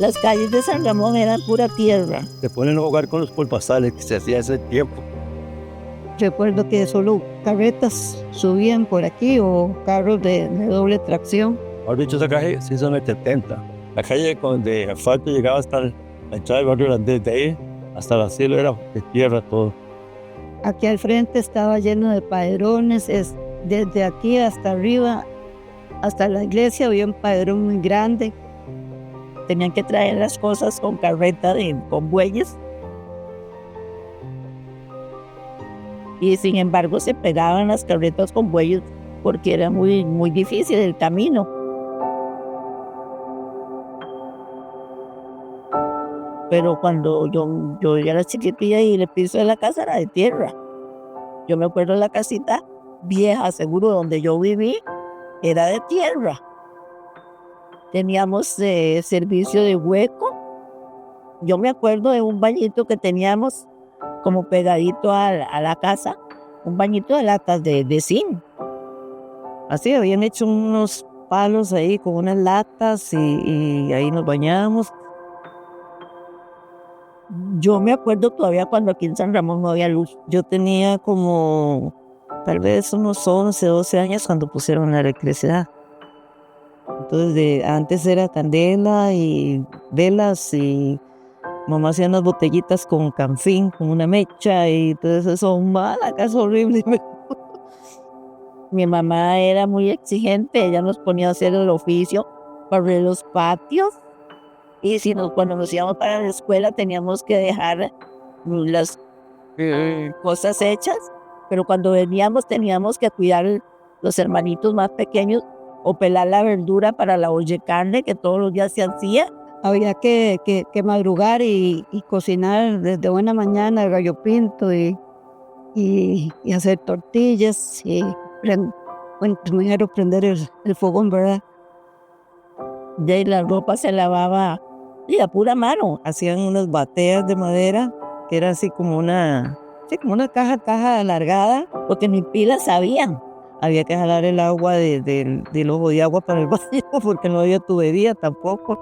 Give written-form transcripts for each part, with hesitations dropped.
Las calles de San Ramón eran pura tierra. Se ponen a jugar con los polpazales que se hacía ese tiempo. Recuerdo que solo carretas subían por aquí o carros de doble tracción. Ahora dicho, esa calle se hizo en el 70. La calle de asfalto llegaba hasta la entrada del barrio Holandés. De ahí hasta el asilo era de tierra todo. Aquí al frente estaba lleno de padrones. Desde aquí hasta arriba, hasta la iglesia, había un padrón muy grande. Tenían que traer las cosas con carreta con bueyes. Y sin embargo se pegaban las carretas con bueyes porque era muy, muy difícil el camino. Pero cuando yo era chiquitilla y el piso de la casa era de tierra. Yo me acuerdo de la casita vieja, seguro, donde yo viví, era de tierra. Teníamos servicio de hueco. Yo me acuerdo de un bañito que teníamos como pegadito a la casa, un bañito de latas de zinc. Así, habían hecho unos palos ahí con unas latas y ahí nos bañábamos. Yo me acuerdo todavía cuando aquí en San Ramón no había luz. Yo tenía como tal vez unos 11, 12 años cuando pusieron la electricidad. Entonces antes era candela y velas y mamá hacía unas botellitas con canfín, con una mecha y entonces eso, la casa horrible. Mi mamá era muy exigente, ella nos ponía a hacer el oficio, barrer los patios y cuando nos íbamos para la escuela teníamos que dejar las cosas hechas, pero cuando veníamos teníamos que cuidar los hermanitos más pequeños o pelar la verdura para la olla de carne que todos los días se hacía. Había que madrugar y cocinar desde buena mañana el gallo pinto y hacer tortillas y primero prender el fogón, ¿verdad? De la ropa se lavaba a pura mano. Hacían unas bateas de madera que era así como una caja alargada, porque ni pilas habían. Había que jalar el agua del ojo de agua para el baño porque no había tubería tampoco.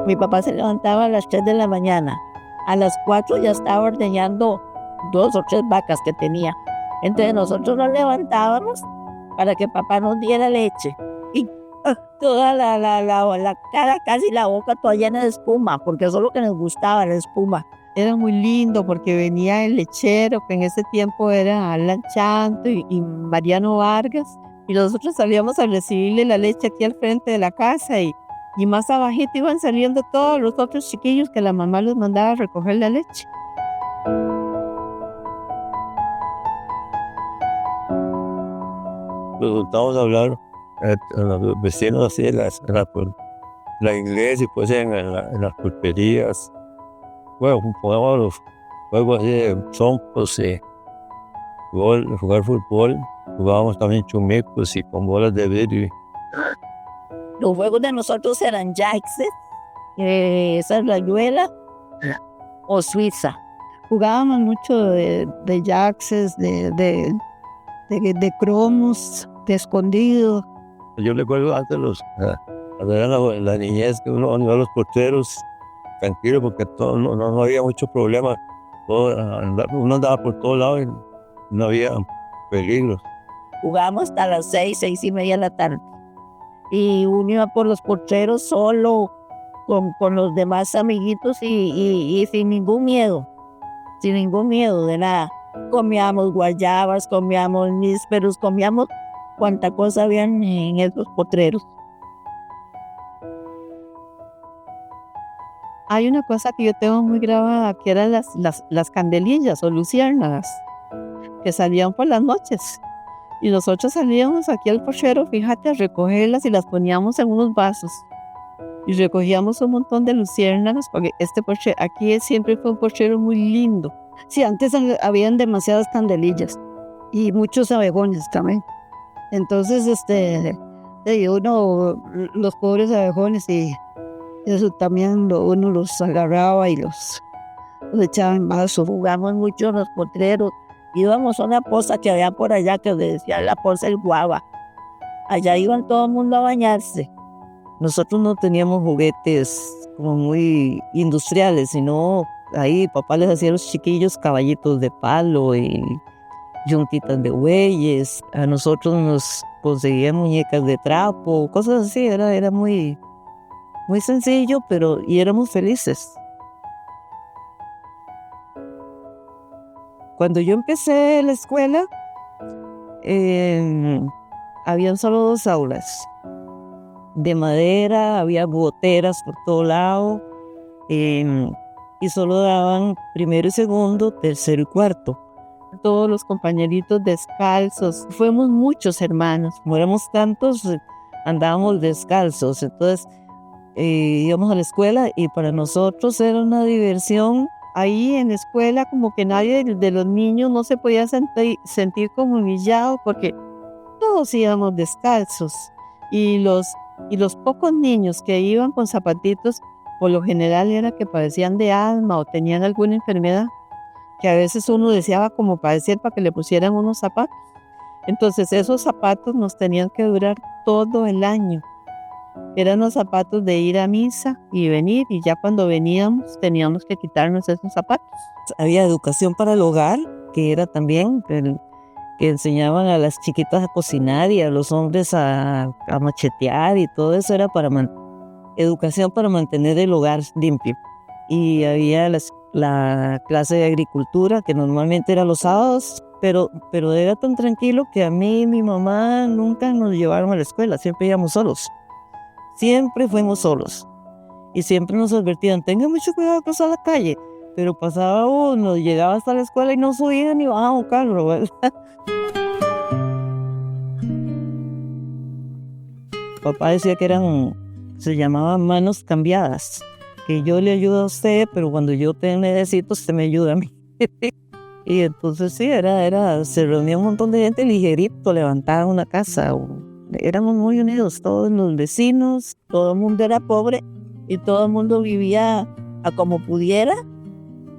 Mi papá se levantaba a las 3 de la mañana. A las 4 ya estaba ordeñando 2 o 3 vacas que tenía. Entonces nosotros nos levantábamos para que papá nos diera leche. Y toda la cara, casi la boca toda llena de espuma, porque eso es lo que nos gustaba, la espuma. Era muy lindo porque venía el lechero, que en ese tiempo era Alan Chanto y Mariano Vargas. Y nosotros salíamos a recibirle la leche aquí al frente de la casa y más abajito iban saliendo todos los otros chiquillos que la mamá los mandaba a recoger la leche. Nos juntamos a hablar a los vecinos así en la iglesia y pues en las pulperías. Bueno, jugábamos los juegos así de trompos y jugar fútbol. Jugábamos también chumicos y con bolas de vidrio. Los juegos de nosotros eran jaxes, esa es la rayuela o suiza. Jugábamos mucho de jaxes, de cromos, de escondido. Yo recuerdo antes cuando era la niñez que uno iba a los porteros tranquilo porque no había mucho problema. Uno andaba por todos lados y no había peligros. Jugábamos hasta las 6:30 de la tarde. Y uno iba por los porteros solo, con los demás amiguitos y sin ningún miedo de nada. Comíamos guayabas, comíamos nísperos, comíamos cuánta cosa habían en esos potreros. Hay una cosa que yo tengo muy grabada, que eran las candelillas o luciérnagas, que salían por las noches. Y nosotros salíamos aquí al porchero, fíjate, a recogerlas y las poníamos en unos vasos. Y recogíamos un montón de luciérnagas, porque este porchero, aquí siempre fue un porchero muy lindo. Sí, antes habían demasiadas candelillas y muchos abejones también. Entonces, los pobres abejones y eso también uno los agarraba y los echaba en vaso. Jugamos mucho en los potreros. Íbamos a una poza que había por allá que le decía la poza El Guava. Allá iban todo el mundo a bañarse. Nosotros no teníamos juguetes como muy industriales, sino ahí papá les hacía a los chiquillos caballitos de palo y yuntitas de bueyes. A nosotros nos conseguían muñecas de trapo, cosas así. Era muy, muy sencillo, y éramos felices. Cuando yo empecé la escuela, habían solo 2 aulas de madera, había goteras por todo lado, y solo daban primero y segundo, tercero y cuarto. Todos los compañeritos descalzos, fuimos muchos hermanos, como éramos tantos, andábamos descalzos. Entonces íbamos a la escuela y para nosotros era una diversión. Ahí en la escuela como que nadie de los niños no se podía sentir como humillado, porque todos íbamos descalzos, y los pocos niños que iban con zapatitos, por lo general era que padecían de asma o tenían alguna enfermedad, que a veces uno deseaba como padecer para que le pusieran unos zapatos. Entonces esos zapatos nos tenían que durar todo el año. Eran los zapatos de ir a misa y venir, y ya cuando veníamos teníamos que quitarnos esos zapatos. Había educación para el hogar, que era también que enseñaban a las chiquitas a cocinar y a los hombres a machetear, y todo eso era para educación para mantener el hogar limpio. Y había la clase de agricultura, que normalmente era los sábados, pero era tan tranquilo que a mí y mi mamá nunca nos llevaron a la escuela, siempre íbamos solos. Siempre fuimos solos. Y siempre nos advertían, tengan mucho cuidado de cruzar la calle. Pero pasaba uno, llegaba hasta la escuela y no subía ni bajaba un carro, ¿verdad? Papá decía que se llamaban manos cambiadas, que yo le ayudo a usted, pero cuando yo te necesito, usted me ayuda a mí. Y entonces sí, se reunía un montón de gente ligerito, levantaban una casa. Éramos muy unidos, todos los vecinos, todo el mundo era pobre y todo el mundo vivía a como pudiera,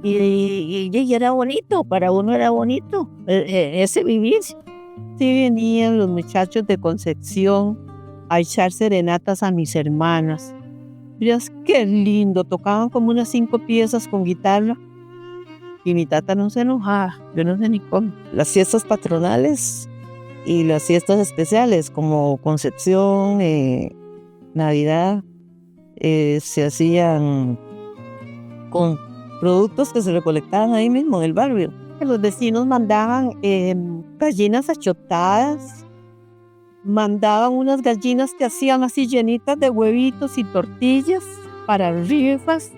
y era bonito, para uno era bonito ese vivir. Sí, venían los muchachos de Concepción a echar serenatas a mis hermanas. Miras qué lindo, tocaban como unas 5 piezas con guitarra y mi tata no se enojaba, yo no sé ni cómo. Las fiestas patronales y las fiestas especiales como Concepción, Navidad, se hacían con productos que se recolectaban ahí mismo en el barrio. Los vecinos mandaban gallinas achotadas, mandaban unas gallinas que hacían así llenitas de huevitos y tortillas para rifas,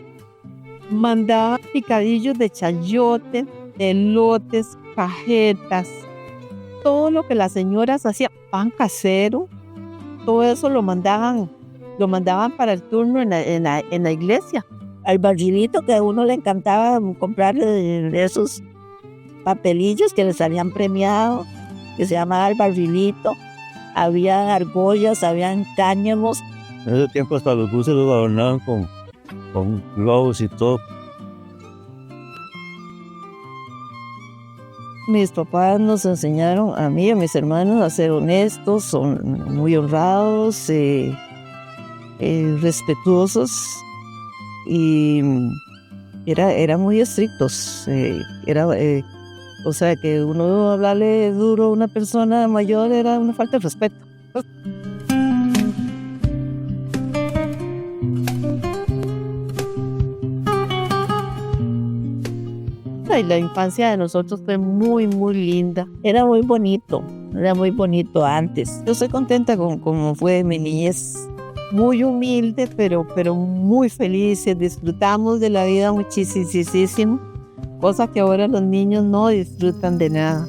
mandaban picadillos de chayote, elotes, cajetas, todo lo que las señoras hacían, pan casero, todo eso lo mandaban para el turno en la iglesia. Al barrilito, que a uno le encantaba comprar esos papelillos que les habían premiado, que se llamaba el barrilito. Había argollas, habían cáñamos. En ese tiempo hasta los buses los adornaban con globos y todo. Mis papás nos enseñaron a mí y a mis hermanos a ser honestos, son muy honrados, respetuosos, y eran muy estrictos. O sea, que uno hablarle duro a una persona mayor era una falta de respeto. Y la infancia de nosotros fue muy, muy linda. Era muy bonito antes. Yo estoy contenta con cómo fue mi niñez. Muy humilde, pero muy felices. Disfrutamos de la vida muchísimo, cosa que ahora los niños no disfrutan de nada.